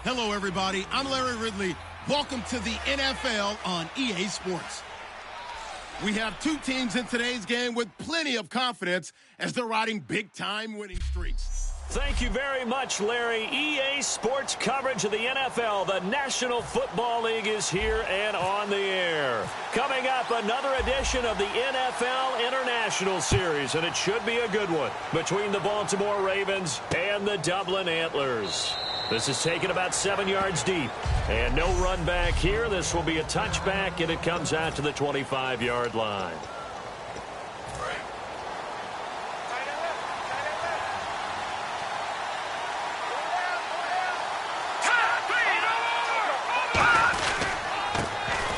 Hello, everybody. I'm Larry Ridley. Welcome to the NFL on EA Sports. We have two teams in today's game with plenty of confidence as they're riding big-time winning streaks. Thank you very much, Larry. EA Sports coverage of the NFL. The National Football League is here and on the air. Coming up, another edition of the NFL International Series, and it should be a good one, between the Baltimore Ravens and the Dublin Antlers. This is taken about 7 yards deep, and no run back here. This will be a touchback, and it comes out to the 25-yard line.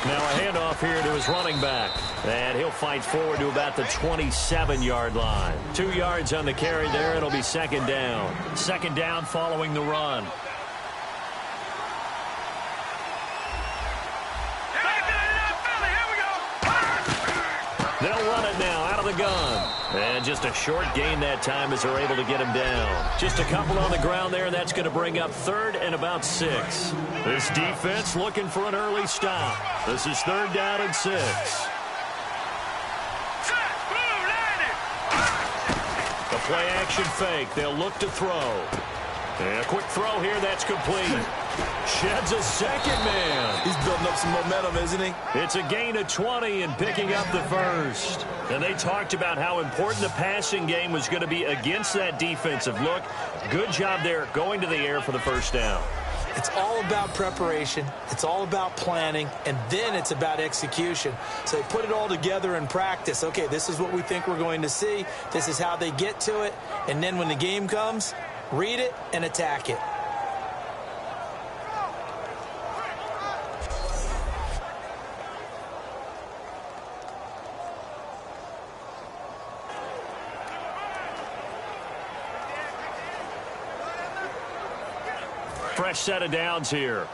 Now a handoff here to his running back. And he'll fight forward to about the 27-yard line. 2 yards on the carry there. It'll be second down. Second down following the run. They'll run it now out of the gun. And just a short gain that time as they're able to get him down. Just a couple on the ground there, and that's going to bring up third and about 6. This defense looking for an early stop. This is third down and 6. The play action fake. They'll look to throw. And a quick throw here. That's complete. Sheds a second man. He's building up some momentum, isn't he? It's a gain of 20 and picking up the first. And they talked about how important the passing game was going to be against that defensive look. Good job there going to the air for the first down. It's all about preparation. It's all about planning. And then it's about execution. So they put it all together in practice. Okay, this is what we think we're going to see. This is how they get to it. And then when the game comes, read it and attack it. Fresh set of downs here.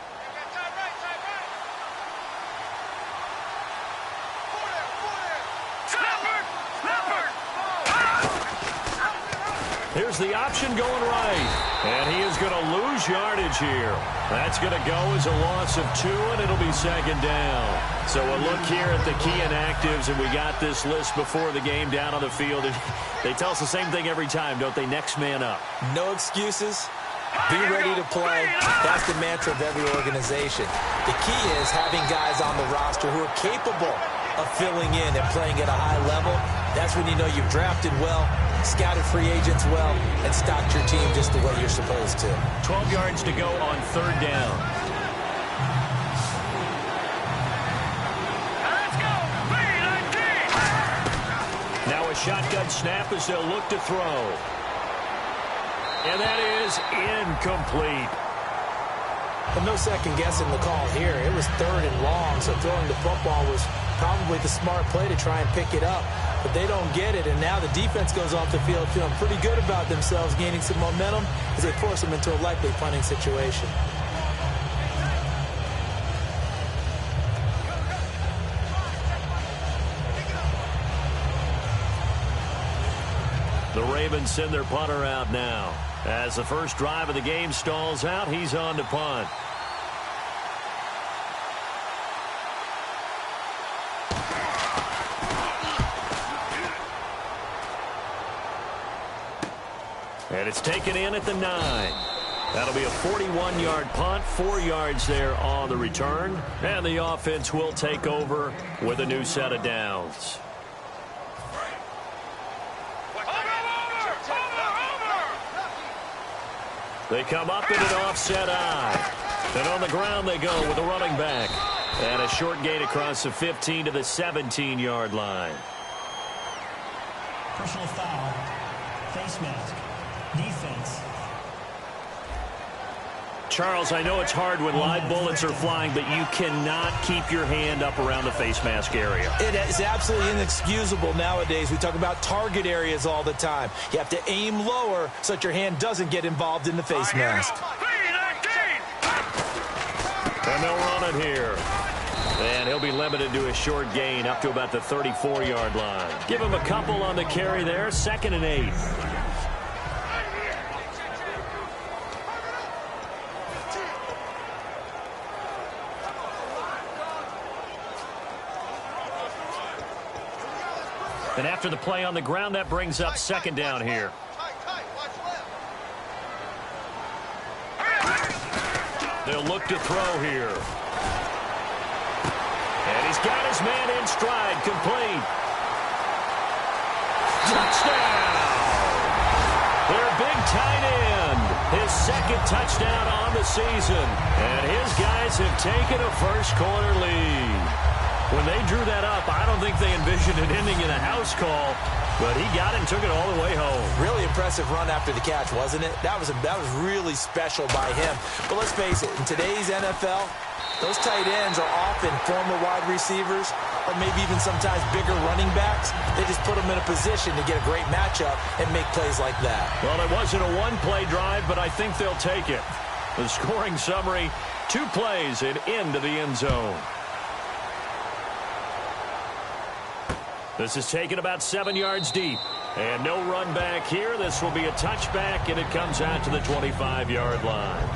Here's the option going right. And he is going to lose yardage here. That's going to go as a loss of 2, and it'll be second down. So a look here at the key inactives, and we got this list before the game down on the field. And they tell us the same thing every time, don't they? Next man up. No excuses. Be ready to play. That's the mantra of every organization. The key is having guys on the roster who are capable of filling in and playing at a high level. That's when you know you've drafted well, scouted free agents well, and stocked your team just the way you're supposed to. 12 yards to go on third down. Let's go! Now a shotgun snap as they'll look to throw. And that is incomplete. And no second guessing the call here. It was third and long, so throwing the football was probably the smart play to try and pick it up. But they don't get it, and now the defense goes off the field feeling pretty good about themselves, gaining some momentum as they force them into a likely punting situation. The Ravens send their punter out now. As the first drive of the game stalls out, he's on to punt. And it's taken in at the 9. That'll be a 41-yard punt, 4 yards there on the return. And the offense will take over with a new set of downs. They come up in an offset eye. And on the ground they go with a running back. And a short gain across the 15 to the 17-yard line. Personal foul. Face mask. Defense. Charles, I know it's hard when live bullets are flying, but you cannot keep your hand up around the face mask area. It is absolutely inexcusable nowadays. We talk about target areas all the time. You have to aim lower so that your hand doesn't get involved in the face mask. And they'll run it here. And he'll be limited to a short gain up to about the 34-yard line. Give him a couple on the carry there, 2nd and 8. And after the play on the ground, that brings up second down here. They'll look to throw here. And he's got his man in stride, complete. Touchdown! Their big tight end, his second touchdown on the season. And his guys have taken a first quarter lead. When they drew that up, I don't think they envisioned it ending in a house call, but he got it and took it all the way home. Really impressive run after the catch, wasn't it? That was really special by him. But let's face it, in today's NFL, those tight ends are often former wide receivers or maybe even sometimes bigger running backs. They just put them in a position to get a great matchup and make plays like that. Well, it wasn't a one-play drive, but I think they'll take it. The scoring summary, 2 plays and into the end zone. This is taken about 7 yards deep. And no run back here. This will be a touchback, and it comes out to the 25-yard line.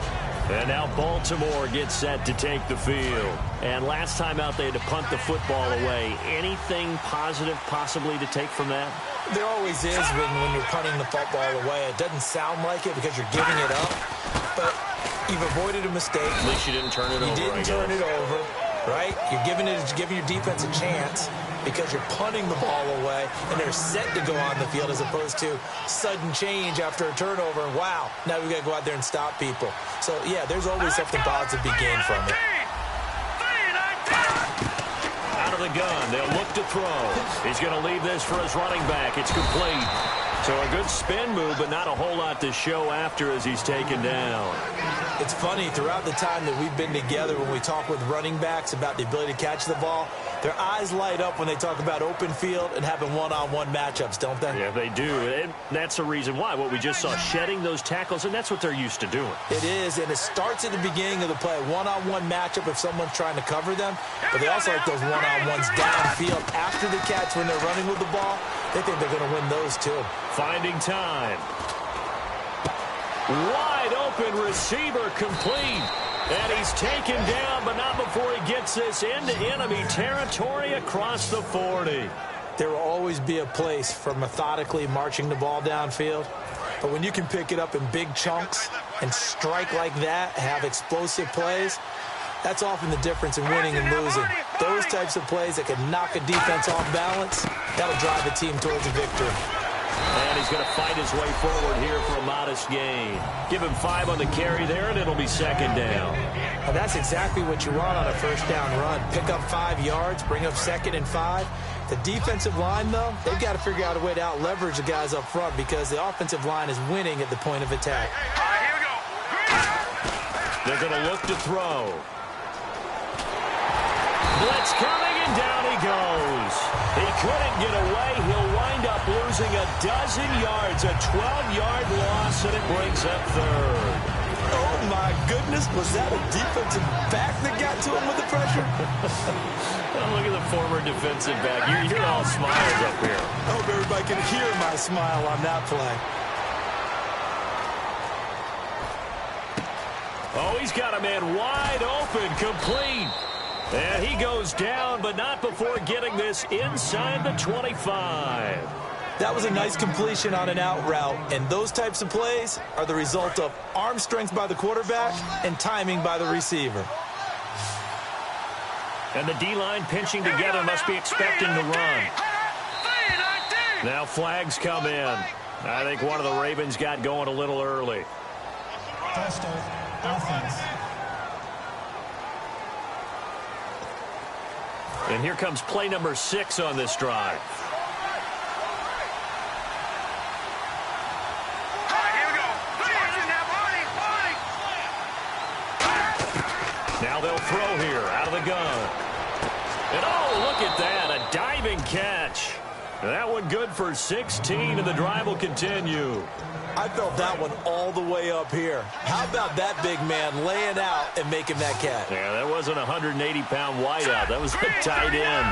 And now Baltimore gets set to take the field. And last time out, they had to punt the football away. Anything positive possibly to take from that? There always is when you're punting the football away. It doesn't sound like it because you're giving it up. But you've avoided a mistake. At least you didn't turn it over. You didn't turn it over, right? You're giving your defense a chance because you're punting the ball away, and they're set to go on the field as opposed to sudden change after a turnover. And wow, now we've got to go out there and stop people. So, yeah, there's always something positive to be gained from it. Out of the gun, they'll look to throw. He's going to leave this for his running back. It's complete. So a good spin move, but not a whole lot to show after as he's taken down. It's funny, throughout the time that we've been together, when we talk with running backs about the ability to catch the ball, their eyes light up when they talk about open field and having one-on-one matchups, don't they? Yeah, they do. And that's the reason why. What we just saw, shedding those tackles, and that's what they're used to doing. It is, and it starts at the beginning of the play. One-on-one matchup if someone's trying to cover them, but they also like those one-on-ones downfield after the catch when they're running with the ball. They think they're going to win those, too. Finding time. Wide open receiver complete. And he's taken down, but not before he gets this into enemy territory across the 40. There will always be a place for methodically marching the ball downfield. But when you can pick it up in big chunks and strike like that, have explosive plays, that's often the difference in winning and losing. Those types of plays that can knock a defense off balance, that'll drive a team towards a victory. And he's going to fight his way forward here for a modest gain. Give him 5 on the carry there, and it'll be second down. Well, that's exactly what you want on a first down run. Pick up 5 yards, bring up 2nd and 5. The defensive line, though, they've got to figure out a way to out-leverage the guys up front because the offensive line is winning at the point of attack. All right, here we go. They're going to look to throw. Blitz coming, and down he goes. He couldn't get away. He'll wind up losing a dozen yards, a 12-yard loss, and it brings up third. Oh, my goodness. Was that a defensive back that got to him with the pressure? Well, look at the former defensive back. You're all smiles up here. I hope everybody can hear my smile on that play. Oh, he's got a man wide open, complete. And he goes down, but not before getting this inside the 25. That was a nice completion on an out route, and those types of plays are the result of arm strength by the quarterback and timing by the receiver. And the D-line pinching together must be expecting to run. Now flags come in. I think one of the Ravens got going a little early. First offense. And here comes play number 6 on this drive. Now they'll throw here out of the gun. And oh, look at that, a diving catch. That one good for 16, and the drive will continue. I felt that one all the way up here. How about that big man laying out and making that catch? Yeah, that wasn't a 180-pound wideout. That was a tight end.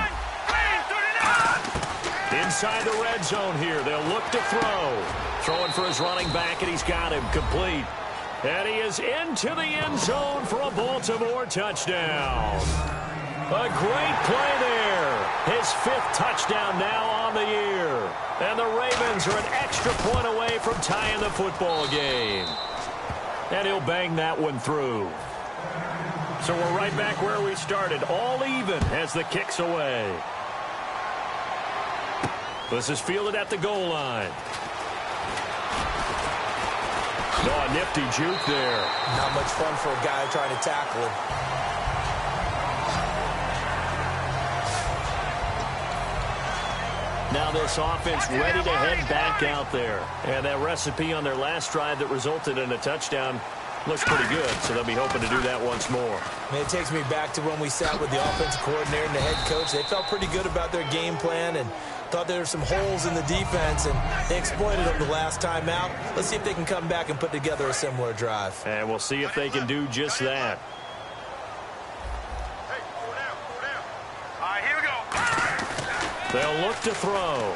Inside the red zone here. They'll look to throw. Throwing for his running back, and he's got him complete. And he is into the end zone for a Baltimore touchdown. A great play there. His 5th touchdown now on the year. And the Ravens are an extra point away from tying the football game. And he'll bang that one through. So we're right back where we started, all even as the kick's away. This is fielded at the goal line. Oh, a nifty juke there. Not much fun for a guy trying to tackle him. Now this offense ready to head back out there. And that recipe on their last drive that resulted in a touchdown looks pretty good, so they'll be hoping to do that once more. I mean, it takes me back to when we sat with the offensive coordinator and the head coach. They felt pretty good about their game plan and thought there were some holes in the defense, and they exploited them the last time out. Let's see if they can come back and put together a similar drive. And we'll see if they can do just that. They'll look to throw.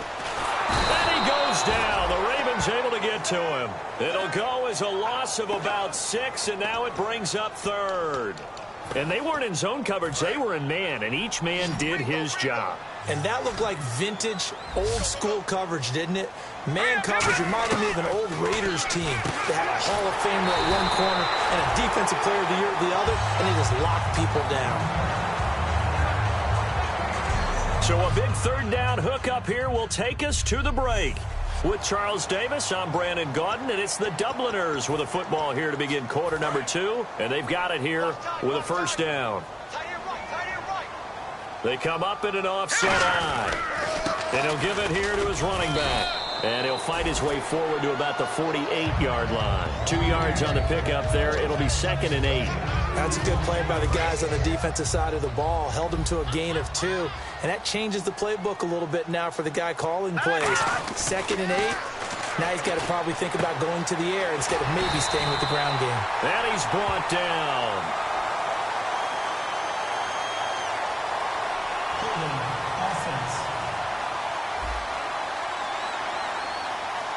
And he goes down. The Ravens able to get to him. It'll go as a loss of about 6, and now it brings up 3rd. And they weren't in zone coverage. They were in man, and each man did his job. And that looked like vintage, old-school coverage, didn't it? Man coverage reminded me of an old Raiders team that had a Hall of Famer at one corner and a Defensive Player of the Year at the other, and he just locked people down. So a big 3rd down hookup here will take us to the break. With Charles Davis, I'm Brandon Gaudin, and it's the Dubliners with a football here to begin quarter number 2, and they've got it here with a 1st down. They come up in an offset eye, and he'll give it here to his running back. And he'll fight his way forward to about the 48-yard line. 2 yards on the pickup there. It'll be 2nd and 8. That's a good play by the guys on the defensive side of the ball. Held him to a gain of 2. And that changes the playbook a little bit now for the guy calling plays. 2nd and 8. Now he's got to probably think about going to the air instead of maybe staying with the ground game. And he's brought down. Offense.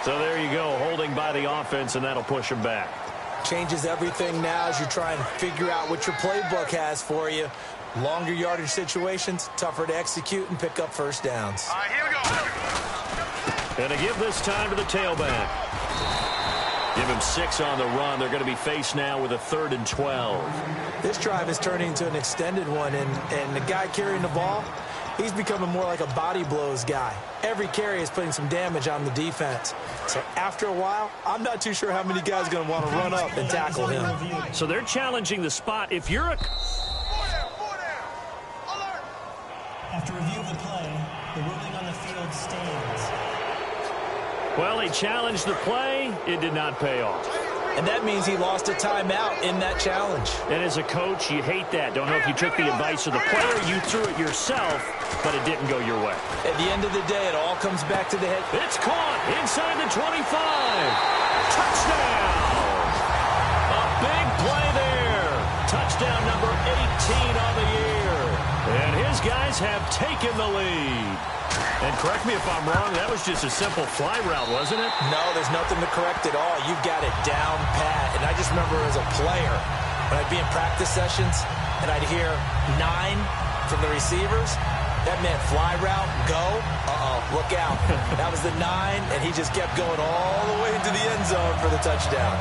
So there you go, holding by the offense, and that'll push him back. Changes everything now as you try and figure out what your playbook has for you. Longer yardage situations, tougher to execute and pick up 1st downs. All right, here we go. And to give this time to the tailback. Give him 6 on the run. They're going to be faced now with a 3rd and 12. This drive is turning into an extended one, and the guy carrying the ball, he's becoming more like a body blows guy. Every carry is putting some damage on the defense. So after a while, I'm not too sure how many guys are going to want to run up and tackle him. So they're challenging the spot. If you're a... After review of the play, the ruling on the field stands. Well, they challenged the play. It did not pay off. And that means he lost a timeout in that challenge. And as a coach, you hate that. Don't know if you took the advice of the player, you threw it yourself, but it didn't go your way. At the end of the day, it all comes back to the head. It's caught inside the 25. Touchdown! A big play there. Touchdown number 18 on the year. And his guys have taken the lead. And correct me if I'm wrong, that was just a simple fly route, wasn't it? No, there's nothing to correct at all. You've got it down pat. And I just remember as a player, when I'd be in practice sessions and I'd hear 9 from the receivers, that meant fly route, go, look out. That was the 9, and he just kept going all the way into the end zone for the touchdown.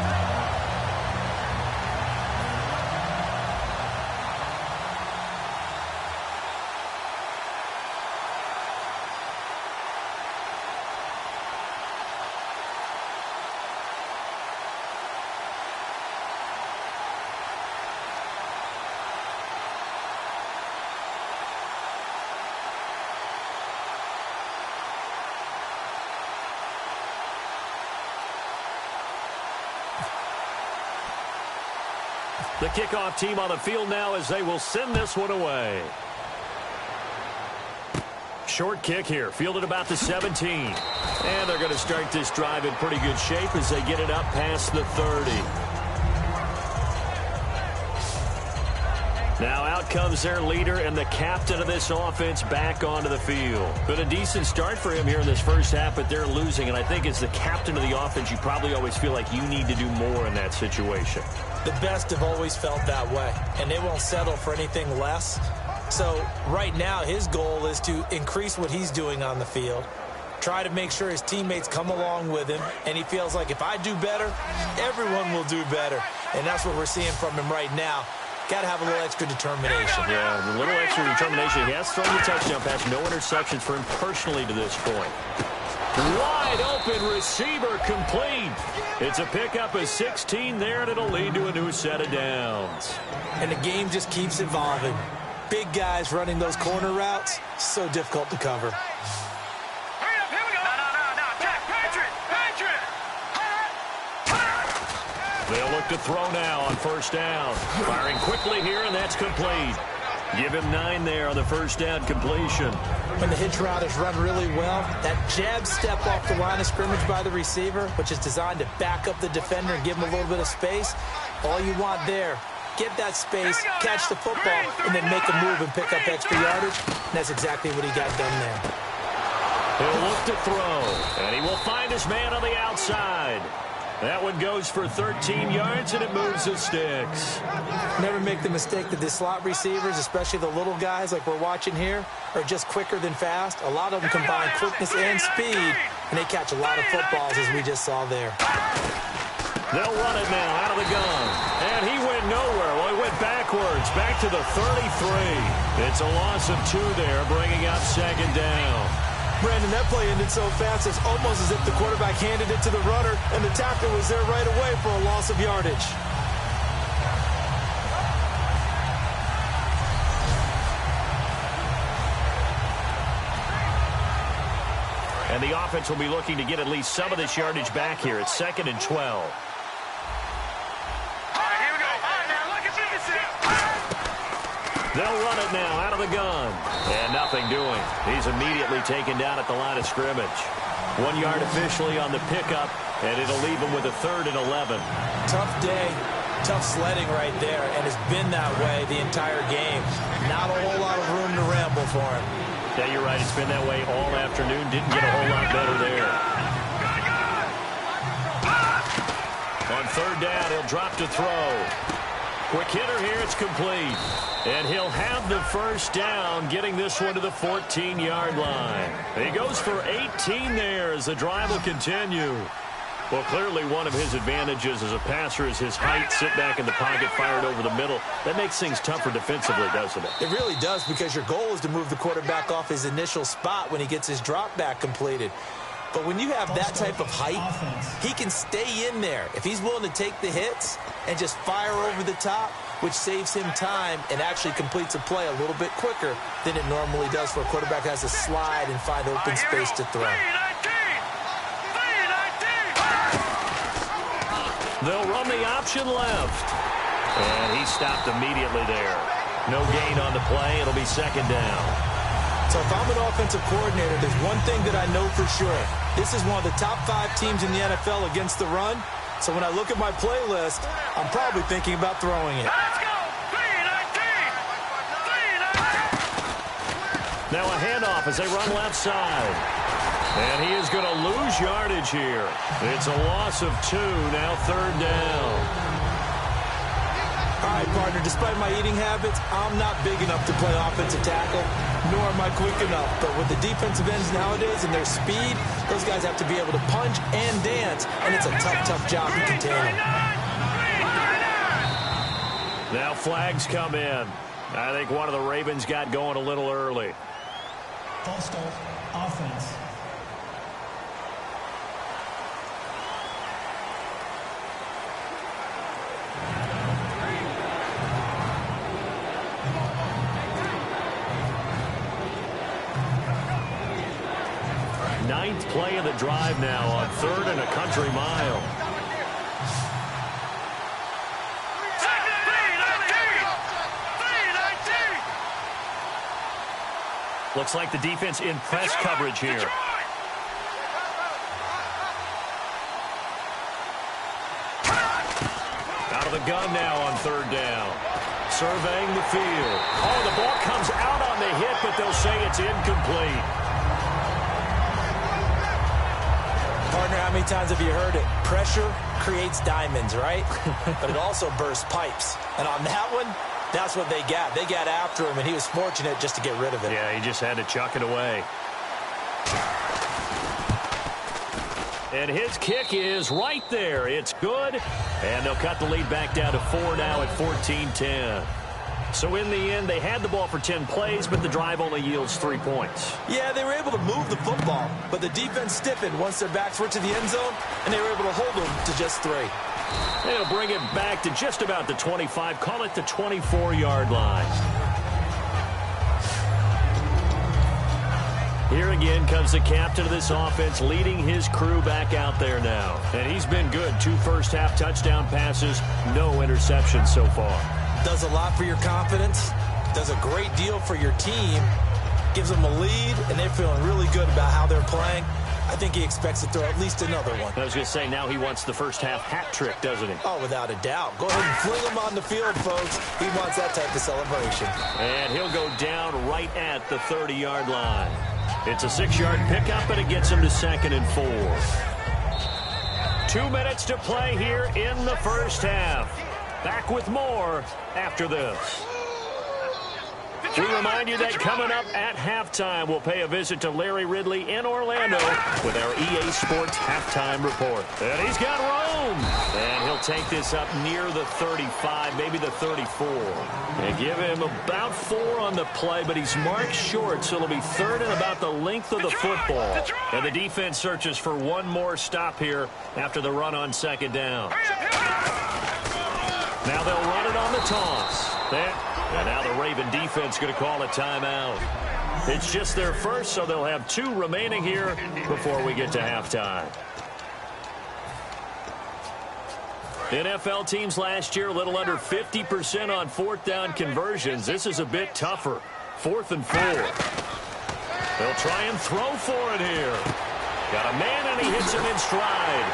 The kickoff team on the field now as they will send this one away. Short kick here, fielded about the 17. And they're going to start this drive in pretty good shape as they get it up past the 30. Now out comes their leader and the captain of this offense back onto the field. Been a decent start for him here in this first half, but they're losing. And I think as the captain of the offense, you probably always feel like you need to do more in that situation. The best have always felt that way, and they won't settle for anything less So right now his goal is to increase what he's doing on the field, try to make sure his teammates come along with him, and he feels like if I do better, everyone will do better. And that's what we're seeing from him right now. Got to have a little extra determination. Yeah, a little extra determination. He has thrown the touchdown pass. No interceptions for him personally to this point. Wide open receiver complete. It's a pickup of 16 there, and it'll lead to a new set of downs. And the game just keeps evolving. Big guys running those corner routes, so difficult to cover. They'll look to throw now on first down. Firing quickly here, and that's complete. Give him 9 there on the first down completion. When the hitch route is run really well, that jab step off the line of scrimmage by the receiver, which is designed to back up the defender and give him a little bit of space, all you want there, get that space, catch the football, and then make a move and pick up extra yardage. And that's exactly what he got done there. He'll look to throw, and he will find his man on the outside. That one goes for 13 yards, and it moves the sticks. Never make the mistake that the slot receivers, especially the little guys like we're watching here, are just quicker than fast. A lot of them combine quickness and speed, and they catch a lot of footballs, as we just saw there. They'll run it now out of the gun. And he went nowhere. Well, he went backwards, back to the 33. It's a loss of 2 there, bringing up second down. Brandon, that play ended so fast, it's almost as if the quarterback handed it to the runner, and the tackle was there right away for a loss of yardage. And the offense will be looking to get at least some of this yardage back here. It's 2nd and 12. They'll run it now out of the gun. And nothing doing. He's immediately taken down at the line of scrimmage. 1 yard officially on the pickup, and it'll leave him with a 3rd and 11. Tough day, tough sledding right there, and it's been that way the entire game. Not a whole lot of room to ramble for him. Yeah, you're right. It's been that way all afternoon. Didn't get a whole lot better there. On 3rd down, he'll drop to throw. Quick hitter here, it's complete. And he'll have the first down, getting this one to the 14-yard line. He goes for 18 there as the drive will continue. Well, clearly one of his advantages as a passer is his height. Sit back in the pocket, fired over the middle. That makes things tougher defensively, doesn't it? It really does, because your goal is to move the quarterback off his initial spot when he gets his drop back completed. But when you have that type of height, he can stay in there if he's willing to take the hits and just fire over the top, which saves him time and actually completes a play a little bit quicker than it normally does for a quarterback who has to slide and find open space to throw. They'll run the option left. And he stopped immediately there. No gain on the play. It'll be 2nd down. So if I'm an offensive coordinator, there's one thing that I know for sure. This is one of the top 5 teams in the NFL against the run. So when I look at my playlist, I'm probably thinking about throwing it. Let's go! Now a handoff as they run left side. And he is going to lose yardage here. It's a loss of 2, now 3rd down. All right, partner, despite my eating habits, I'm not big enough to play offensive tackle, nor am I quick enough. But with the defensive ends nowadays and their speed, those guys have to be able to punch and dance, and it's a tough, tough job to contain them. Now flags come in. I think one of the Ravens got going a little early. False start, offense. Ninth play of the drive now on 3rd and a country mile. Looks like the defense in press coverage here. Out of the gun now on 3rd down. Surveying the field. Oh, the ball comes out on the hit, but they'll say it's incomplete. Partner, how many times have you heard it? Pressure creates diamonds, right? But it also bursts pipes. And on that one, That's what they got. They got after him, and he was fortunate just to get rid of it. Yeah, he just had to chuck it away. And his kick is right there. It's good. And they'll cut the lead back down to 4 now at 14-10. So in the end, they had the ball for 10 plays, but the drive only yields 3 points. Yeah, they were able to move the football, but the defense stiffened once their backs were to the end zone, and they were able to hold them to just 3. They'll bring it back to just about the 25. Call it the 24-yard line. Here again comes the captain of this offense, leading his crew back out there now. And he's been good. 2 first-half touchdown passes, no interceptions so far. Does a lot for your confidence, does a great deal for your team, gives them a lead, and they're feeling really good about how they're playing. I think he expects to throw at least another one. I was going to say, now he wants the first-half hat trick, doesn't he? Oh, without a doubt. Go ahead and fling him on the field, folks. He wants that type of celebration. And he'll go down right at the 30-yard line. It's a 6-yard pickup, and it gets him to 2nd and 4. 2 minutes to play here in the first half. Back with more after this. We remind you that coming up at halftime, we'll pay a visit to Larry Ridley in Orlando with our EA Sports Halftime Report. And he's got room. And he'll take this up near the 35, maybe the 34. And give him about 4 on the play, but he's marked short, so it'll be 3rd and about the length of the football. And the defense searches for one more stop here after the run on 2nd down. Now they'll run it on the toss. And now the Raven defense going to call a timeout. It's just their first, so they'll have 2 remaining here before we get to halftime. NFL teams last year a little under 50% on 4th down conversions. This is a bit tougher. 4th and 4. They'll try and throw for it here. Got a man, and he hits him in stride.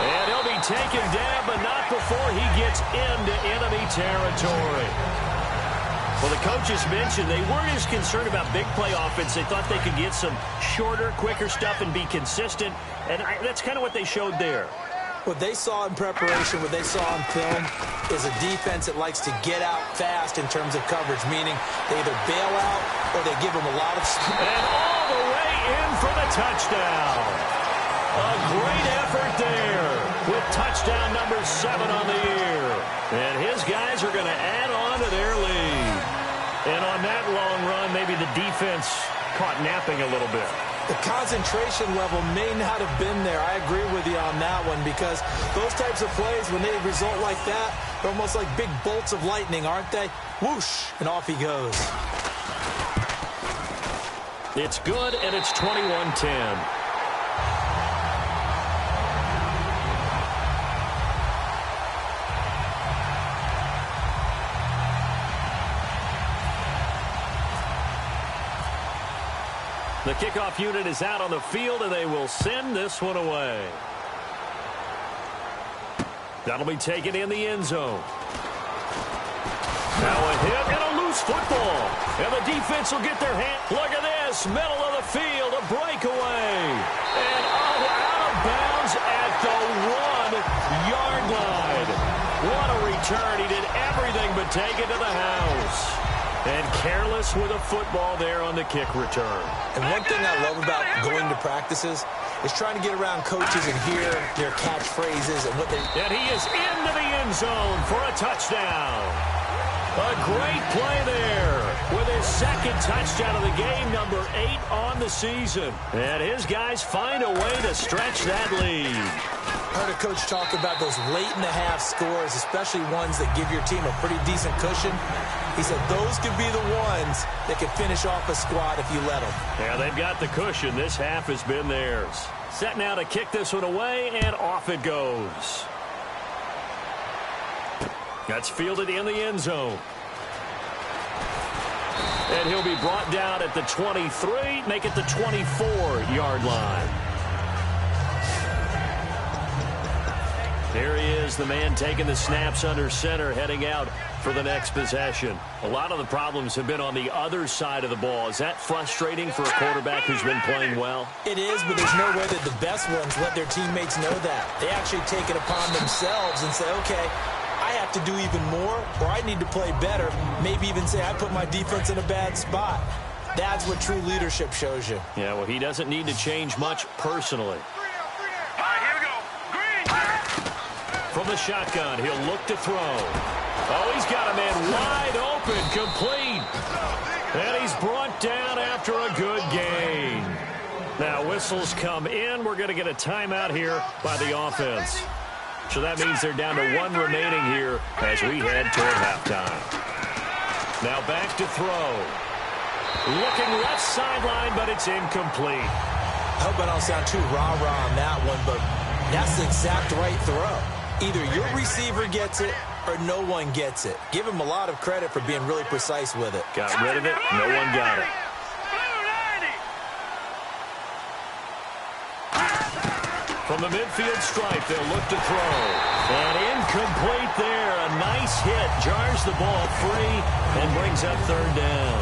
And he'll be taken down, but not before he gets into enemy territory. Well, the coaches mentioned they weren't as concerned about big play offense. They thought they could get some shorter, quicker stuff and be consistent. And that's kind of what they showed there. What they saw in preparation, what they saw on film, is a defense that likes to get out fast in terms of coverage, meaning they either bail out or they give them a lot of space. And all the way in for the touchdown. A great effort there with touchdown number 7 on the year. And his guys are going to add on to their lead. And on that long run, maybe the defense caught napping a little bit. The concentration level may not have been there. I agree with you on that one, because those types of plays, when they result like that, they're almost like big bolts of lightning, aren't they? Whoosh, and off he goes. It's good, and it's 21-10. The kickoff unit is out on the field, and they will send this one away. That'll be taken in the end zone. Now a hit and a loose football. And the defense will get their hand. Look at this. Middle of the field, a breakaway. And out of bounds at the 1-yard line. What a return. He did everything but take it to the house. And careless with a football there on the kick return. And one thing I love about going to practices is trying to get around coaches and hear their catchphrases and what they... And he is into the end zone for a touchdown. A great play there with his 2nd touchdown of the game, number 8 on the season. And his guys find a way to stretch that lead. I heard a coach talk about those late-in-the-half scores, especially ones that give your team a pretty decent cushion. He said those could be the ones that could finish off a squad if you let them. Yeah, they've got the cushion. This half has been theirs. Set now to kick this one away, and off it goes. That's fielded in the end zone. And he'll be brought down at the 23, make it the 24-yard line. Here he is, the man taking the snaps under center, heading out for the next possession. A lot of the problems have been on the other side of the ball. Is that frustrating for a quarterback who's been playing well? It is, but there's no way that the best ones let their teammates know that. They actually take it upon themselves and say, okay, I have have to do even more, or I need to play better, maybe even say I put my defense in a bad spot. That's what true leadership shows you. Yeah, well, he doesn't need to change much personally. All right, here we go. Green. From the shotgun, he'll look to throw. Oh, he's got a man wide open, complete. And he's brought down after a good gain. Now, whistles come in. We're going to get a timeout here by the offense. So that means they're down to one remaining here as we head toward halftime. Now back to throw. Looking left sideline, but it's incomplete. I hope I don't sound too rah-rah on that one, but that's the exact right throw. Either your receiver gets it or no one gets it. Give him a lot of credit for being really precise with it. Got rid of it. No one got it. From the midfield stripe, they'll look to throw. And incomplete there. A nice hit. Jars the ball free and brings up third down.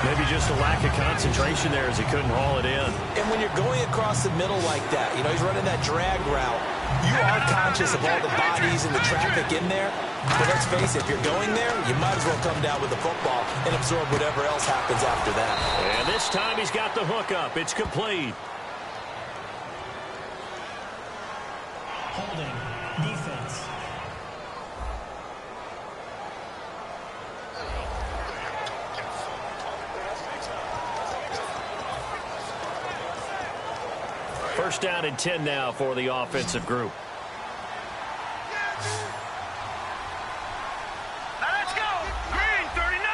Maybe just a lack of concentration there as he couldn't haul it in. And when you're going across the middle like that, you know, he's running that drag route, you are conscious of all the bodies and the traffic in there. But let's face it, if you're going there, you might as well come down with the football and absorb whatever else happens after that. And this time he's got the hook up. It's complete. Holding. Defense. First down and 10 now for the offensive group. Let's go. Green, 39.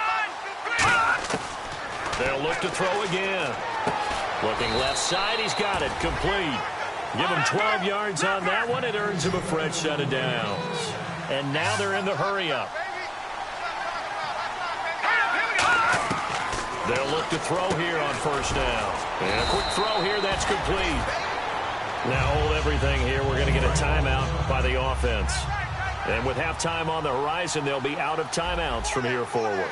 They'll look to throw again. Looking left side, he's got it. Complete. Give him 12 yards on that one. It earns him a fresh set of downs. And now they're in the hurry-up. They'll look to throw here on first down. And a quick throw here, that's complete. Now hold everything here. We're going to get a timeout by the offense. And with halftime on the horizon, they'll be out of timeouts from here forward.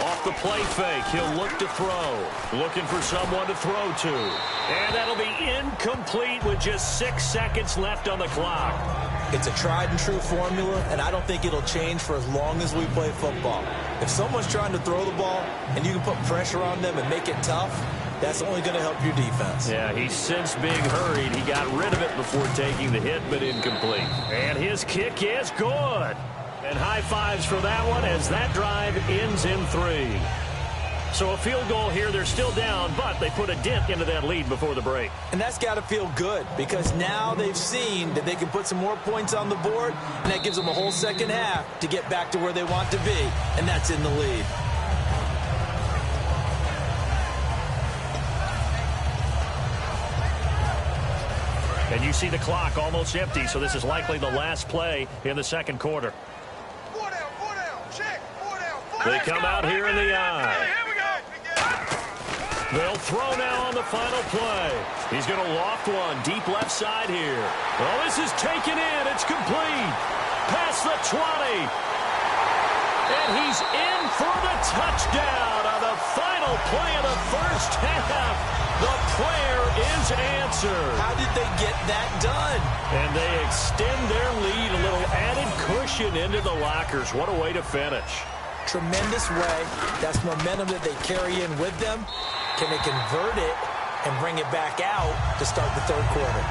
Off the play fake, he'll look to throw. Looking for someone to throw to. And that'll be incomplete with just 6 seconds left on the clock. It's a tried-and-true formula, and I don't think it'll change for as long as we play football. If someone's trying to throw the ball and you can put pressure on them and make it tough, that's only going to help your defense. Yeah, he's since being hurried. He got rid of it before taking the hit, but incomplete. And his kick is good. And high fives for that one as that drive ends in 3. So a field goal here. They're still down, but they put a dent into that lead before the break. And that's got to feel good because now they've seen that they can put some more points on the board, and that gives them a whole second half to get back to where they want to be, and that's in the lead. And you see the clock almost empty, so this is likely the last play in the second quarter. They come out here in the eye. They'll throw now on the final play. He's going to loft one deep left side here. Oh, this is taken in. It's complete. Past the 20. And he's in for the touchdown on the final play of the first half. The prayer is answered. How did they get that done? And they extend their lead, a little added cushion into the lockers. What a way to finish. Tremendous way. That's momentum that they carry in with them. Can they convert it and bring it back out to start the third quarter?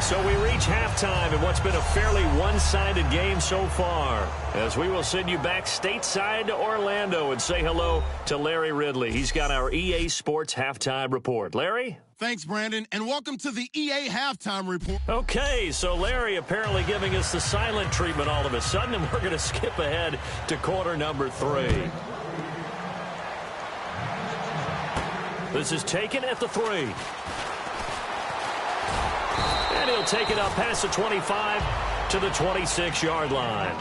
So we reach halftime in what's been a fairly one-sided game so far, as we will send you back stateside to Orlando and say hello to Larry Ridley. He's got our EA Sports Halftime Report. Larry? Thanks, Brandon, and welcome to the EA Halftime Report. Okay, so Larry apparently giving us the silent treatment all of a sudden, and we're going to skip ahead to quarter number 3. This is taken at the 3. And he'll take it up past the 25 to the 26-yard line.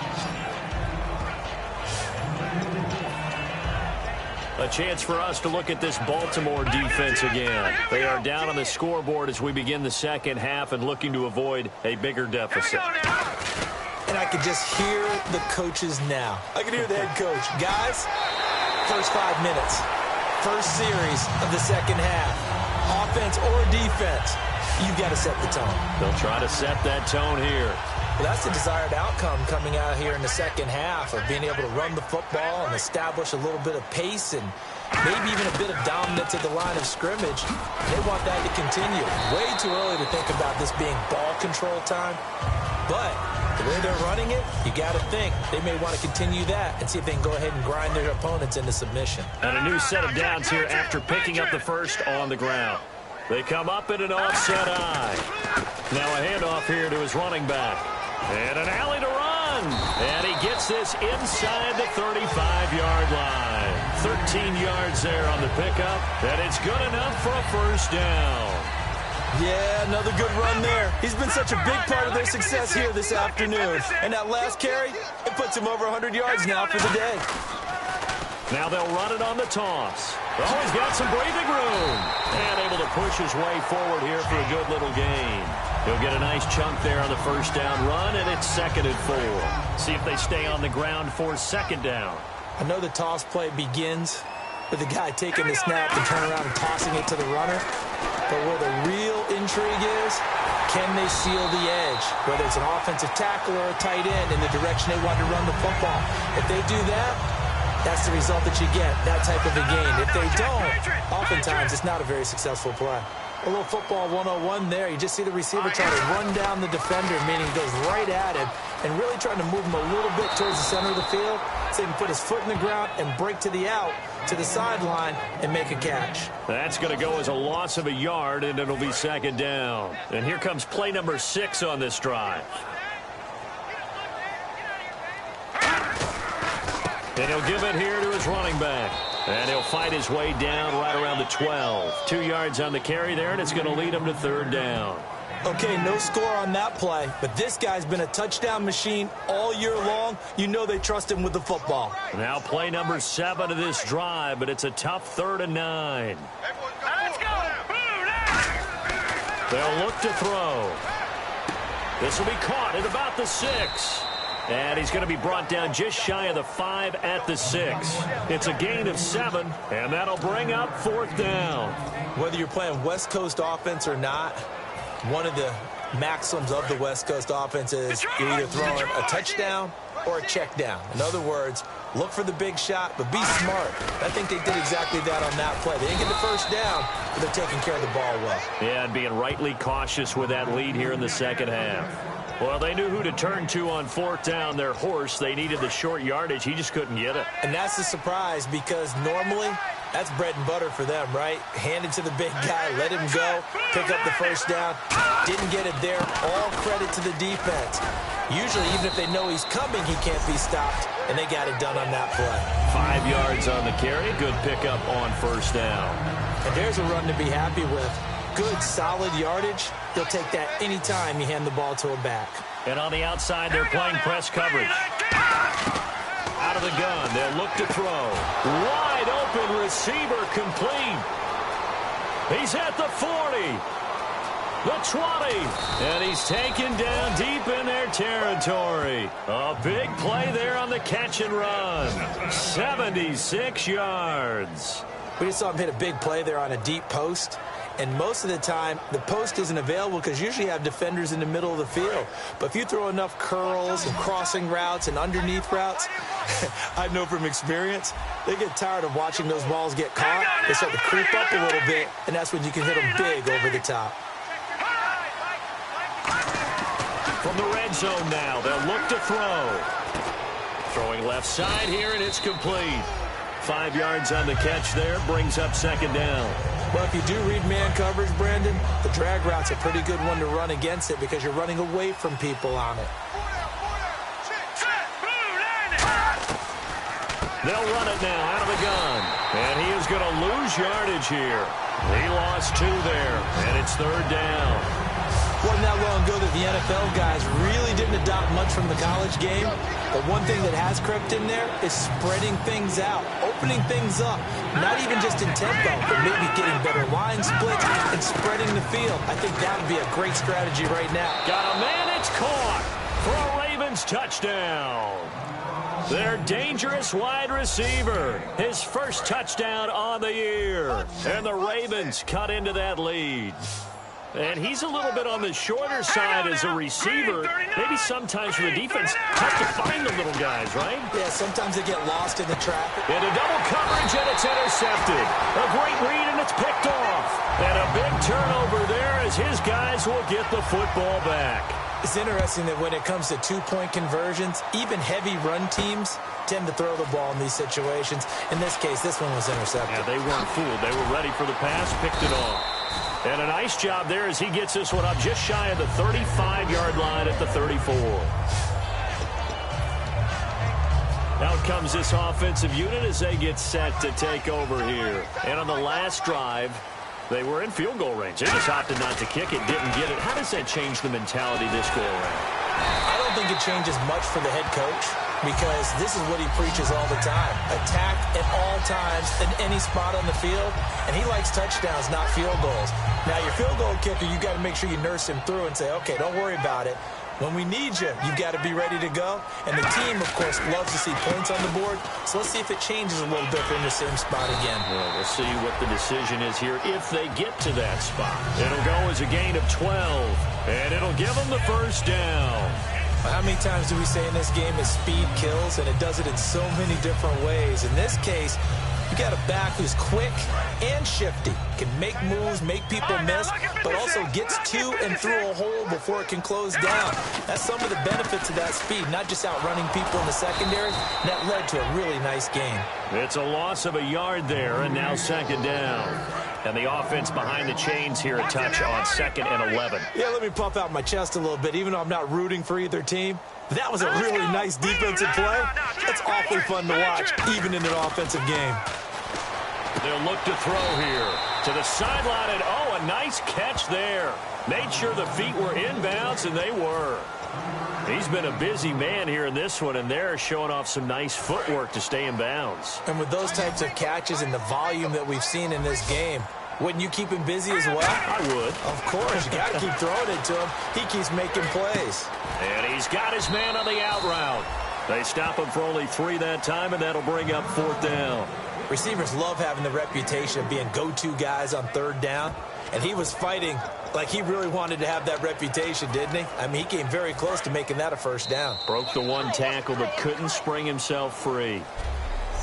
A chance for us to look at this Baltimore defense again. They are down on the scoreboard as we begin the second half and looking to avoid a bigger deficit. And I can just hear the coaches now. I can hear the head coach. Guys, first 5 minutes. First series of the second half. Offense or defense. you've got to set the tone. They'll try to set that tone here. Well, that's the desired outcome coming out here in the second half of being able to run the football and establish a little bit of pace and maybe even a bit of dominance at the line of scrimmage. They want that to continue. Way too early to think about this being ball control time. But the way they're running it, you got to think they may want to continue that and see if they can go ahead and grind their opponents into submission. And a new set of downs here after picking up the first on the ground. They come up in an offset eye. Now a handoff here to his running back. And an alley to run. And he gets this inside the 35-yard line. 13 yards there on the pickup. And it's good enough for a first down. Yeah, another good run there. He's been such a big part of their success here this afternoon. And that last carry, it puts him over 100 yards now for the day. Now they'll run it on the toss. Oh, he's got some breathing room. And able to push his way forward here for a good little gain. He'll get a nice chunk there on the first down run, and it's 2nd and 4. See if they stay on the ground for 2nd down. I know the toss play begins with the guy taking the snap and turning around and tossing it to the runner. But where the real intrigue is, can they seal the edge? Whether it's an offensive tackle or a tight end in the direction they want to run the football. If they do that, that's the result that you get, that type of a gain. If they don't, oftentimes it's not a very successful play. A little football 101 there. You just see the receiver trying to run down the defender, meaning he goes right at him and really trying to move him a little bit towards the center of the field so he can put his foot in the ground and break to the out, to the sideline, and make a catch. That's going to go as a loss of a yard, and it'll be 2nd down. And here comes play number 6 on this drive. And he'll give it here to his running back. And he'll fight his way down right around the 12. 2 yards on the carry there, and it's going to lead him to 3rd down. Okay, no score on that play, but this guy's been a touchdown machine all year long. You know they trust him with the football. Now play number 7 of this drive, but it's a tough 3rd and 9. Let's go. They'll look to throw. This will be caught at about the 6. And he's going to be brought down just shy of the 5 at the 6. It's a gain of 7, and that'll bring up 4th down. Whether you're playing West Coast offense or not, one of the maxims of the West Coast offense is you're either throwing a touchdown or a check down. In other words, look for the big shot, but be smart. I think they did exactly that on that play. They didn't get the first down, but they're taking care of the ball well. Yeah, and being rightly cautious with that lead here in the second half. Well, they knew who to turn to on 4th down. Their horse, they needed the short yardage. He just couldn't get it. And that's the surprise because normally that's bread and butter for them, right? Hand it to the big guy, let him go, pick up the first down. Didn't get it there. All credit to the defense. Usually, even if they know he's coming, he can't be stopped, and they got it done on that play. 5 yards on the carry. Good pickup on 1st down. And there's a run to be happy with. Good, solid yardage. You'll take that anytime you hand the ball to a back. And on the outside, they're playing press coverage. Out of the gun, they'll look to throw. Wide open receiver complete. He's at the 40, the 20, and he's taken down deep in their territory. A big play there on the catch and run. 76 yards. We just saw him hit a big play there on a deep post. And most of the time, the post isn't available because usually you have defenders in the middle of the field. But if you throw enough curls and crossing routes and underneath routes, I know from experience, they get tired of watching those balls get caught. They start to creep up a little bit, and that's when you can hit them big over the top. From the red zone now, they'll look to throw. Throwing left side here, and it's complete. 5 yards on the catch there, brings up 2nd down. Well, if you do read man coverage, Brandon, the drag route's a pretty good one to run against it because you're running away from people on it. They'll run it now out of the gun. And he is going to lose yardage here. He lost 2 there, and it's 3rd down. Wasn't that long ago that the NFL guys really didn't adopt much from the college game. But one thing that has crept in there is spreading things out, opening things up. Not even just in tempo, but maybe getting better line splits and spreading the field. I think that would be a great strategy right now. Got a man, it's caught for a Ravens touchdown. Their dangerous wide receiver, his first touchdown on the year. And the Ravens cut into that lead. And he's a little bit on the shorter side as a receiver. Maybe sometimes for the defense, tough to find the little guys, right? Yeah, sometimes they get lost in the traffic. Into double coverage, and it's intercepted. A great read, and it's picked off. And a big turnover there as his guys will get the football back. It's interesting that when it comes to two-point conversions, even heavy run teams tend to throw the ball in these situations. In this case, this one was intercepted. Yeah, they weren't fooled. They were ready for the pass, picked it off. And a nice job there as he gets this one up just shy of the 35-yard line at the 34. Out comes this offensive unit as they get set to take over here. And on the last drive, they were in field goal range. They just opted not to kick it, didn't get it. How does that change the mentality this go around? I don't think it changes much for the head coach because this is what he preaches all the time. Attack at all times in any spot on the field, and he likes touchdowns, not field goals. Now, your field goal kicker, you got to make sure you nurse him through and say, okay, don't worry about it. When we need you, you've got to be ready to go. And the team, of course, loves to see points on the board. So let's see if it changes a little bit in the same spot again. Well, we'll see what the decision is here if they get to that spot. It'll go as a gain of 12, and it'll give them the first down. How many times do we say in this game that speed kills, and it does it in so many different ways? In this case, you got a back who's quick and shifty, can make moves, make people miss, but also gets to and through a hole before it can close down. That's some of the benefits of that speed, not just outrunning people in the secondary. That led to a really nice game. It's a loss of a yard there, and now second down. And the offense behind the chains here a touch on 2nd and 11. Yeah, let me puff out my chest a little bit, even though I'm not rooting for either team. That was a really nice defensive play. That's awfully fun to watch, even in an offensive game. They'll look to throw here to the sideline, and oh, a nice catch there. Made sure the feet were inbounds, and they were. He's been a busy man here in this one, and they're showing off some nice footwork to stay in bounds. And with those types of catches and the volume that we've seen in this game, wouldn't you keep him busy as well? I would. Of course. You got to keep throwing it to him. He keeps making plays. And he's got his man on the out route. They stop him for only 3 that time, and that'll bring up 4th down. Receivers love having the reputation of being go-to guys on 3rd down. And he was fighting like he really wanted to have that reputation, didn't he? I mean, he came very close to making that a 1st down. Broke the 1 tackle, but couldn't spring himself free.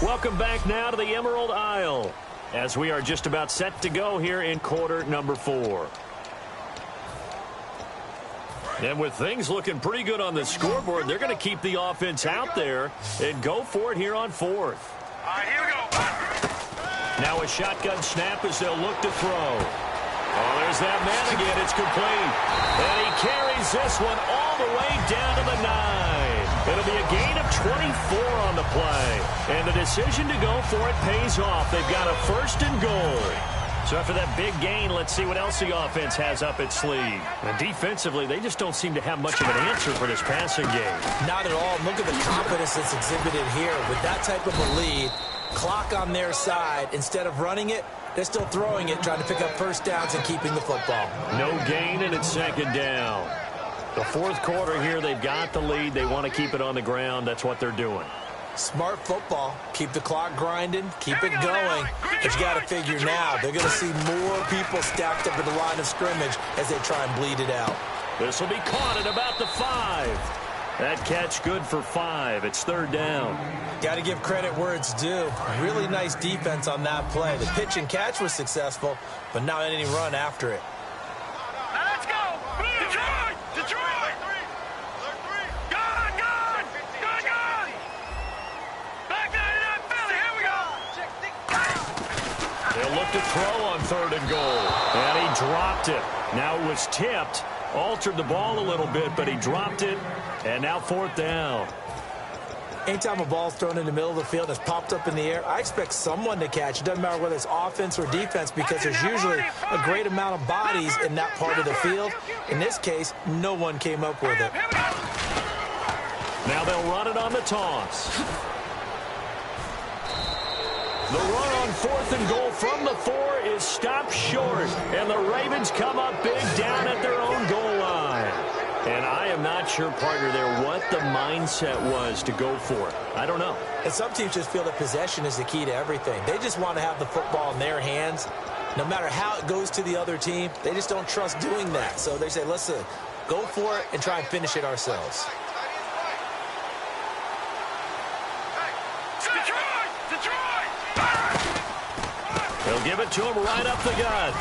Welcome back now to the Emerald Isle, as we are just about set to go here in quarter number 4. And with things looking pretty good on the scoreboard, they're going to keep the offense out there and go for it here on 4th. All right, here we go. Now a shotgun snap as they'll look to throw. Oh, there's that man again. It's complete. And he carries this one all the way down to the 9. It'll be a gain of 24 on the play. And the decision to go for it pays off. They've got a 1st and goal. So after that big gain, let's see what else the offense has up its sleeve. And defensively, they just don't seem to have much of an answer for this passing game. Not at all. Look at the confidence that's exhibited here. With that type of a lead, clock on their side, instead of running it, they're still throwing it, trying to pick up 1st downs and keeping the football. No gain, and it's 2nd down. The 4th quarter here, they've got the lead. They want to keep it on the ground. That's what they're doing. Smart football. Keep the clock grinding. Keep it going. But you got to figure now, they're going to see more people stacked up at the line of scrimmage as they try and bleed it out. This will be caught at about the 5. That catch good for 5. It's 3rd down. Got to give credit where it's due. Really nice defense on that play. The pitch and catch was successful, but not any run after it. Now let's go. Detroit! Detroit! Gun! Gun! Gun! Gun! Back down to that Philly. Here we go. They'll look to throw on 3rd and goal. And he dropped it. Now it was tipped. Altered the ball a little bit, but he dropped it. And now 4th down. Anytime a ball's thrown in the middle of the field and it's popped up in the air, I expect someone to catch. It doesn't matter whether it's offense or defense because there's usually a great amount of bodies in that part of the field. In this case, no one came up with it. Now they'll run it on the toss. The run on 4th and goal from the 4 is stopped short. And the Ravens come up big down at their own goal line. And I am not sure, partner, there what the mindset was to go for it. I don't know. And some teams just feel that possession is the key to everything. They just want to have the football in their hands, No matter how it goes to the other team, they just don't trust doing that. So they say, listen, go for it and try and finish it ourselves. He'll give it to him right up the gut.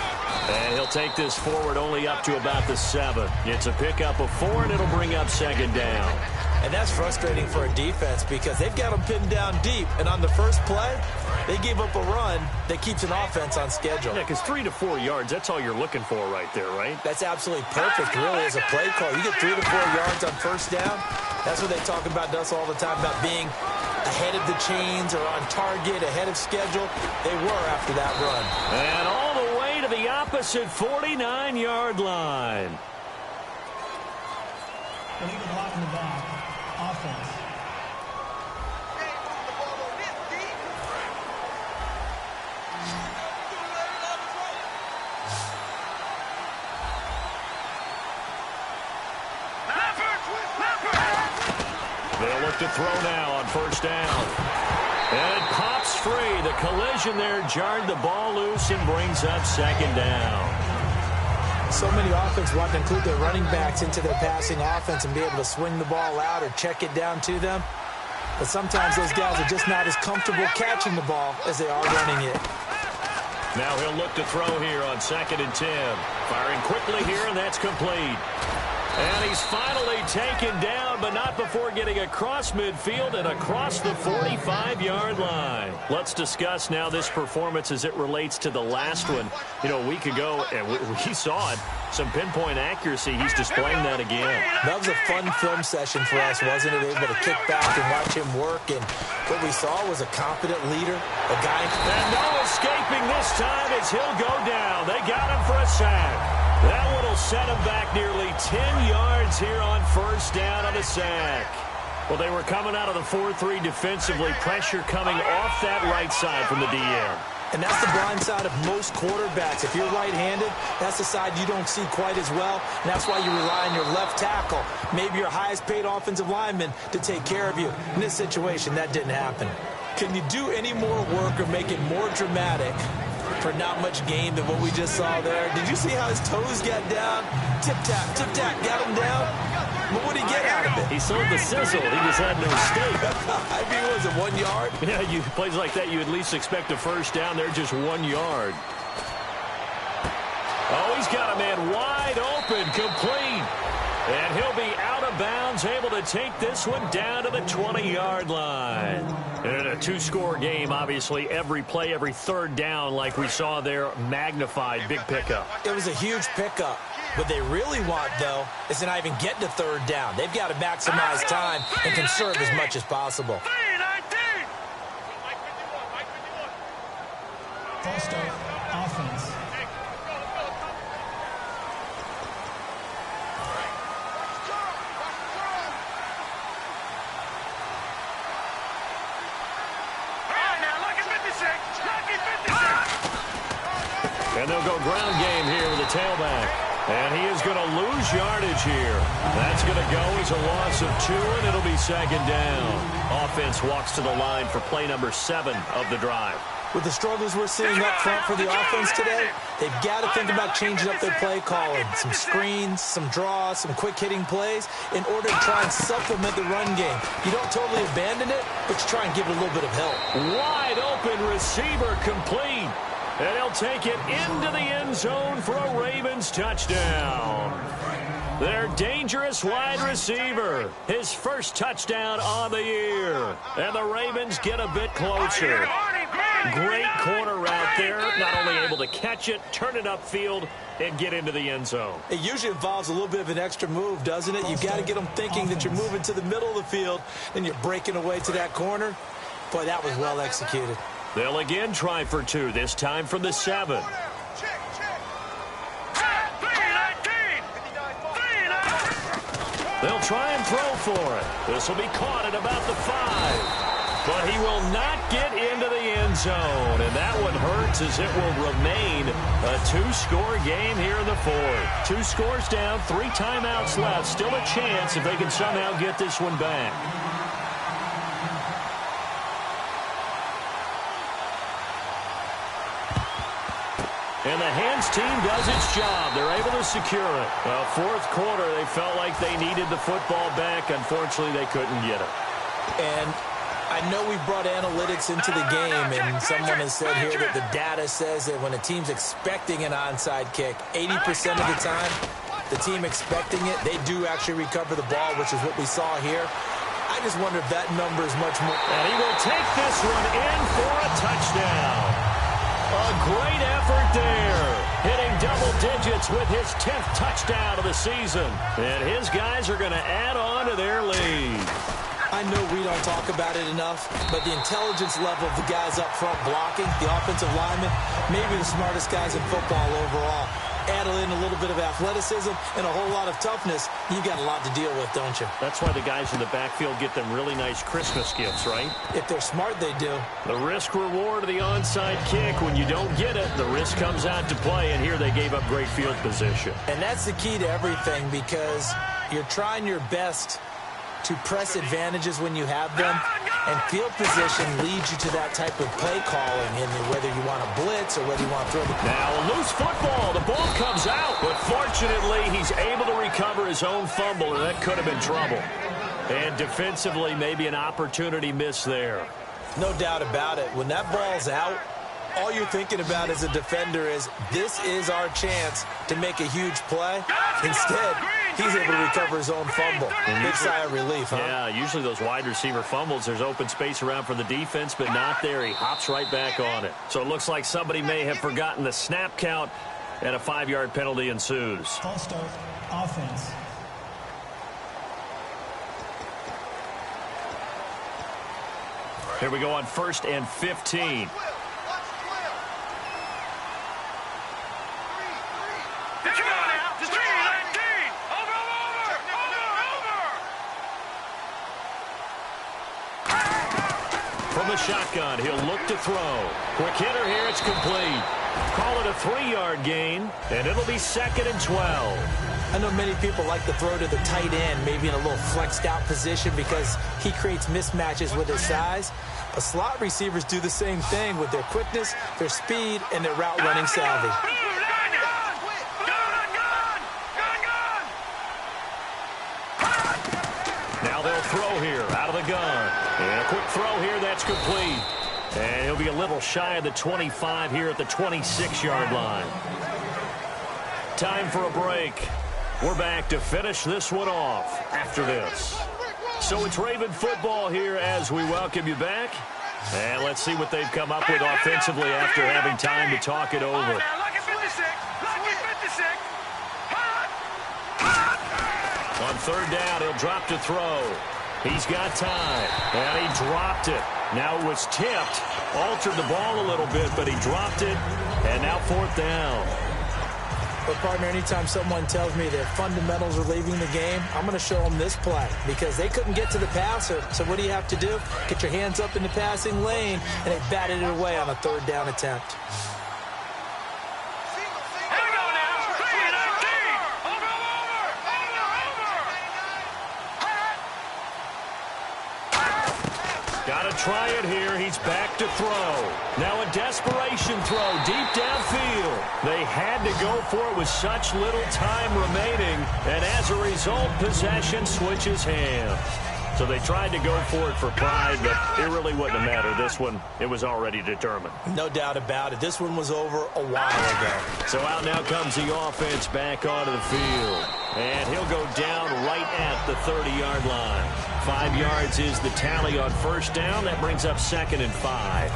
And he'll take this forward only up to about the 7. It's a pickup of 4, and it'll bring up second down. And that's frustrating for a defense because they've got them pinned down deep. And on the first play, they gave up a run that keeps an offense on schedule. Yeah, because 3 to 4 yards, that's all you're looking for right there, right? That's absolutely perfect, really, as a play call. You get 3 to 4 yards on first down. That's what they talk about us all the time, about being ahead of the chains or on target, ahead of schedule. They were after that run. And all the way to the opposite 49-yard line. Illegal block in the back. Offense. They'll look to throw now on first down. And it pops free. The collision there jarred the ball loose and brings up second down. So many offenses want to include their running backs into their passing offense and be able to swing the ball out or check it down to them. But sometimes those guys are just not as comfortable catching the ball as they are running it. Now he'll look to throw here on 2nd and 10. Firing quickly here, and that's complete. And he's finally taken down, but not before getting across midfield and across the 45-yard line. Let's discuss now this performance as it relates to the last one. You know, a week ago, and we saw it, some pinpoint accuracy. He's displaying that again. That was a fun film session for us, wasn't it? Able to kick back and watch him work. And what we saw was a confident leader, a guy. And no escaping this time as he'll go down. They got him for a sack. That one will set him back nearly 10 yards here on first down on a sack. Well, they were coming out of the 4-3 defensively. Pressure coming off that right side from the DN. And that's the blind side of most quarterbacks. If you're right-handed, that's the side you don't see quite as well. And that's why you rely on your left tackle, maybe your highest-paid offensive lineman, to take care of you. In this situation, that didn't happen. Can you do any more work or make it more dramatic for not much gain than what we just saw there? Did you see how his toes got down? Tip-tap, got him down. But what did he get out of it? He sold the sizzle. He just had no steak. I mean, what was it, 1 yard? Yeah, plays like that, you at least expect a first down. They're just 1 yard. Oh, he's got a man wide open, complete. And he'll be out of bounds, able to take this one down to the 20-yard line. And in a 2-score game, obviously, every play, every third down, like we saw there, magnified, big pickup. It was a huge pickup. What they really want, though, is to not even get to third down. They've got to maximize time and conserve as much as possible. False start. Offense. And they'll go ground game here with the tailback. And he is going to lose yardage here. That's going to go as a loss of 2, and it'll be second down. Offense walks to the line for play number 7 of the drive. With the struggles we're seeing up front for the offense today, they've got to think about changing up their play calling. Some screens, some draws, some quick-hitting plays in order to try and supplement the run game. You don't totally abandon it, but you try and give it a little bit of help. Wide open receiver complete. And he'll take it into the end zone for a Ravens touchdown. Their dangerous wide receiver. His first touchdown on the year. And the Ravens get a bit closer. Great corner route there. Not only able to catch it, turn it upfield, and get into the end zone. It usually involves a little bit of an extra move, doesn't it? You've got to get them thinking that you're moving to the middle of the field and you're breaking away to that corner. Boy, that was well executed. They'll again try for 2, this time from the 7. They'll try and throw for it. This will be caught at about the 5. But he will not get into the end zone. And that one hurts as it will remain a 2-score game here in the 4th. 2 scores down, 3 timeouts left. Still a chance if they can somehow get this one back. And the hands team does its job. They're able to secure it. Well, fourth quarter, they felt like they needed the football back. Unfortunately, they couldn't get it. And I know we brought analytics into the game, and someone has said here that the data says that when a team's expecting an onside kick, 80% of the time, the team expecting it, they do actually recover the ball, which is what we saw here. I just wonder if that number is much more. And he will take this one in for a touchdown. A great effort there. Hitting double digits with his 10th touchdown of the season. And his guys are going to add on to their lead. I know we don't talk about it enough, but the intelligence level of the guys up front blocking, the offensive linemen, maybe the smartest guys in football overall. Add in a little bit of athleticism and a whole lot of toughness, you got a lot to deal with, don't you? That's why the guys in the backfield get them really nice Christmas gifts, right? If they're smart, they do. The risk-reward of the onside kick. When you don't get it, the risk comes out to play, and here they gave up great field position. And that's the key to everything, because you're trying your best to press advantages when you have them, and field position leads you to that type of play calling, and whether you want to blitz or whether you want to throw the... Now a loose football. The ball comes out, but fortunately he's able to recover his own fumble, and that could have been trouble. And defensively, maybe an opportunity missed there. No doubt about it. When that ball's out, all you're thinking about as a defender is, this is our chance to make a huge play. Instead, he's able to recover his own fumble. Big sigh of relief, huh? Yeah, usually those wide receiver fumbles, there's open space around for the defense, but not there. He hops right back on it. So it looks like somebody may have forgotten the snap count, and a 5-yard penalty ensues. False start, offense. Here we go on 1st and 15. From the shotgun, he'll look to throw. Quick hitter here, it's complete. Call it a 3-yard gain, and it'll be 2nd and 12. I know many people like to throw to the tight end, maybe in a little flexed out position because he creates mismatches with his size. But slot receivers do the same thing with their quickness, their speed, and their route running savvy. Now they'll throw here out of the gun. And a quick throw here, that's complete. And he'll be a little shy of the 25 here at the 26-yard line. Time for a break. We're back to finish this one off after this. So it's Raven football here as we welcome you back. And let's see what they've come up with offensively after having time to talk it over. On 3rd down, he'll drop to throw. He's got time, and he dropped it. Now it was tipped, altered the ball a little bit, but he dropped it, and now 4th down. But, partner, anytime someone tells me their fundamentals are leaving the game, I'm going to show them this play because they couldn't get to the passer. So what do you have to do? Get your hands up in the passing lane, and they batted it away on a 3rd down attempt. Got to try it here. He's back to throw. Now a desperation throw deep downfield. They had to go for it with such little time remaining, and as a result, possession switches hands. So they tried to go for it for pride, but it really wouldn't have mattered. This one, it was already determined. No doubt about it. This one was over a while ago. So out now comes the offense back onto the field. And he'll go down right at the 30-yard line. 5 yards is the tally on 1st down. That brings up 2nd and 5.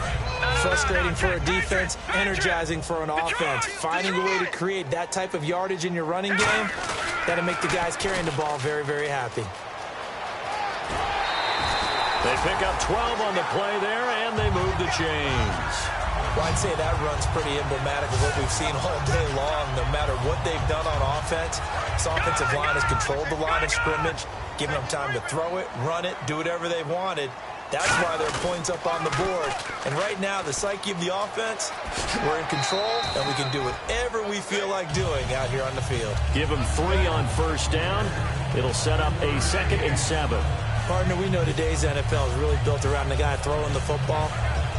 Frustrating for a defense, energizing for an offense. Finding a way to create that type of yardage in your running game, that'll make the guys carrying the ball very, very happy. They pick up 12 on the play there, and they move the chains. Well, I'd say that run's pretty emblematic of what we've seen all day long. No matter what they've done on offense, this offensive line has controlled the line of scrimmage, given them time to throw it, run it, do whatever they wanted. That's why there are points up on the board. And right now, the psyche of the offense, we're in control, and we can do whatever we feel like doing out here on the field. Give them 3 on 1st down. It'll set up a 2nd and 7. Partner, we know today's NFL is really built around the guy throwing the football.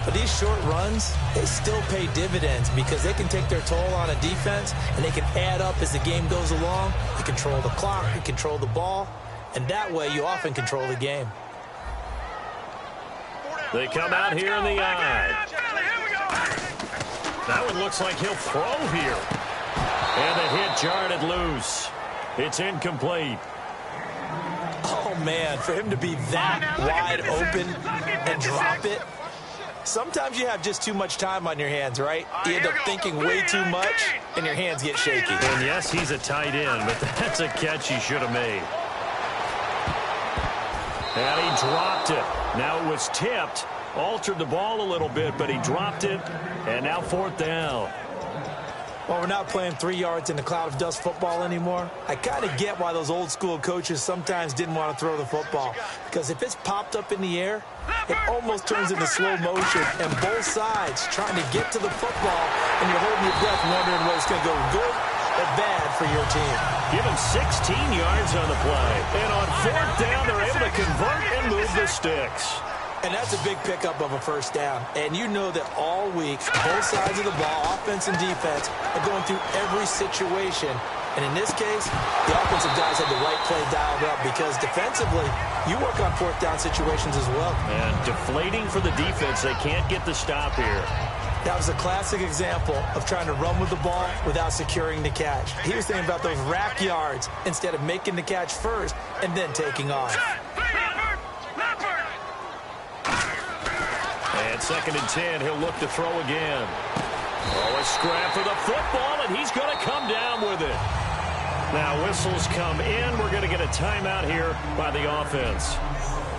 But these short runs, they still pay dividends because they can take their toll on a defense, and they can add up as the game goes along. You control the clock, you control the ball, and that way you often control the game. They come out here in the eye. That one looks like he'll throw here. And the hit jarred it loose. It's incomplete. Oh, man, for him to be that wide open and drop it. Sometimes you have just too much time on your hands, right? You end up thinking way too much, and your hands get shaky. And yes, he's a tight end, but that's a catch he should have made. And he dropped it. Now it was tipped, altered the ball a little bit, but he dropped it, and now 4th down. Well, we're not playing 3 yards in the cloud of dust football anymore. I kind of get why those old school coaches sometimes didn't want to throw the football. Because if it's popped up in the air, it almost turns into slow motion. And both sides trying to get to the football, and you're holding your breath wondering whether it's going to go good or bad for your team. Give him 16 yards on the play. And on 4th down, they're able to convert and move the sticks. And that's a big pickup of a 1st down. And you know that all week, both sides of the ball, offense and defense, are going through every situation. And in this case, the offensive guys had the right play dialed up because defensively, you work on 4th down situations as well. And deflating for the defense. They can't get the stop here. That was a classic example of trying to run with the ball without securing the catch. He was thinking about those rack yards instead of making the catch first and then taking off. And 2nd and 10, he'll look to throw again. Oh, a scrap for the football, and he's going to come down with it. Now, whistles come in. We're going to get a timeout here by the offense.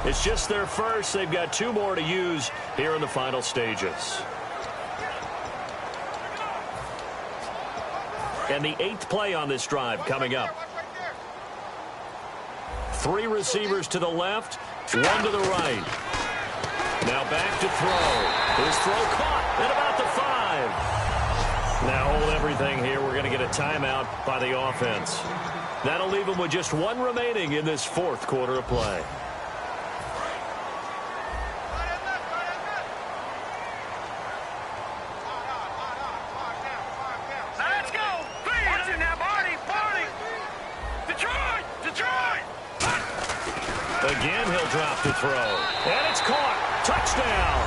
It's just their first. They've got 2 more to use here in the final stages. And the 8th play on this drive coming up. 3 receivers to the left, 1 to the right. Now back to throw. His throw caught at about the 5. Now hold everything here. We're going to get a timeout by the offense. That'll leave him with just 1 remaining in this 4th quarter of play. Let's go. Watch it now, Barney. Detroit. Again, he'll drop to throw. And it's caught. Touchdown.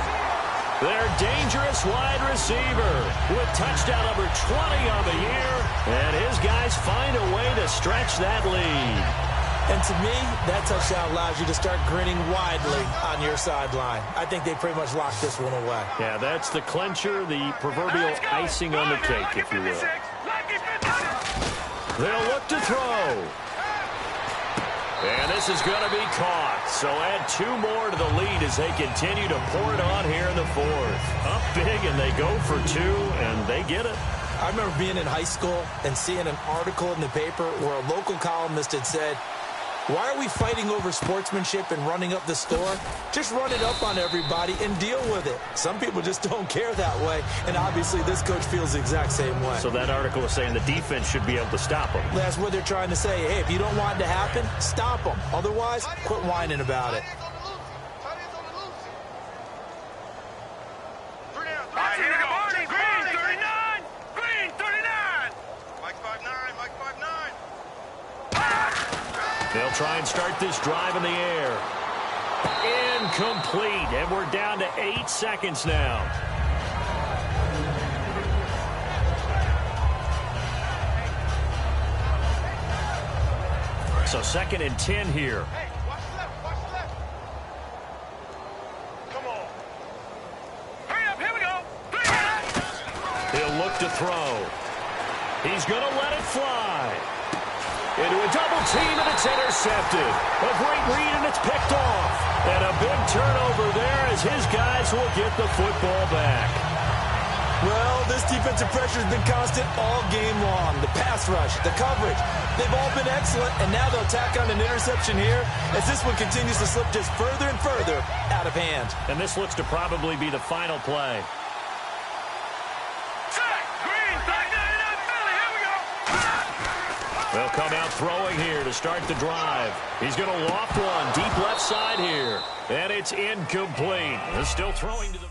Their dangerous wide receiver with touchdown number 20 on the year. And his guys find a way to stretch that lead. And to me, that touchdown allows you to start grinning widely on your sideline. I think they pretty much locked this one away. Yeah, that's the clincher, the proverbial icing on the cake, if you will. They'll look to throw. And this is going to be caught. So add 2 more to the lead as they continue to pour it on here in the 4th. Up big, and they go for 2, and they get it. I remember being in high school and seeing an article in the paper where a local columnist had said, "Why are we fighting over sportsmanship and running up the score? Just run it up on everybody and deal with it." Some people just don't care that way, and obviously this coach feels the exact same way. So that article is saying the defense should be able to stop them. That's what they're trying to say. Hey, if you don't want it to happen, stop them. Otherwise, quit whining about it. They'll try and start this drive in the air. Incomplete, and we're down to 8 seconds now. So 2nd and 10 here. Hey, watch left. Come on. Hurry up, here we go. He'll look to throw. He's going to let it fly. Into a double team, and it's intercepted. A great read, and it's picked off. And a big turnover there as his guys will get the football back. Well, this defensive pressure has been constant all game long. The pass rush, the coverage, they've all been excellent, and now they'll tack on an interception here as this one continues to slip just further and further out of hand. And this looks to probably be the final play. They'll come out throwing here to start the drive. He's going to loft one deep left side here. And it's incomplete. They're still throwing to the...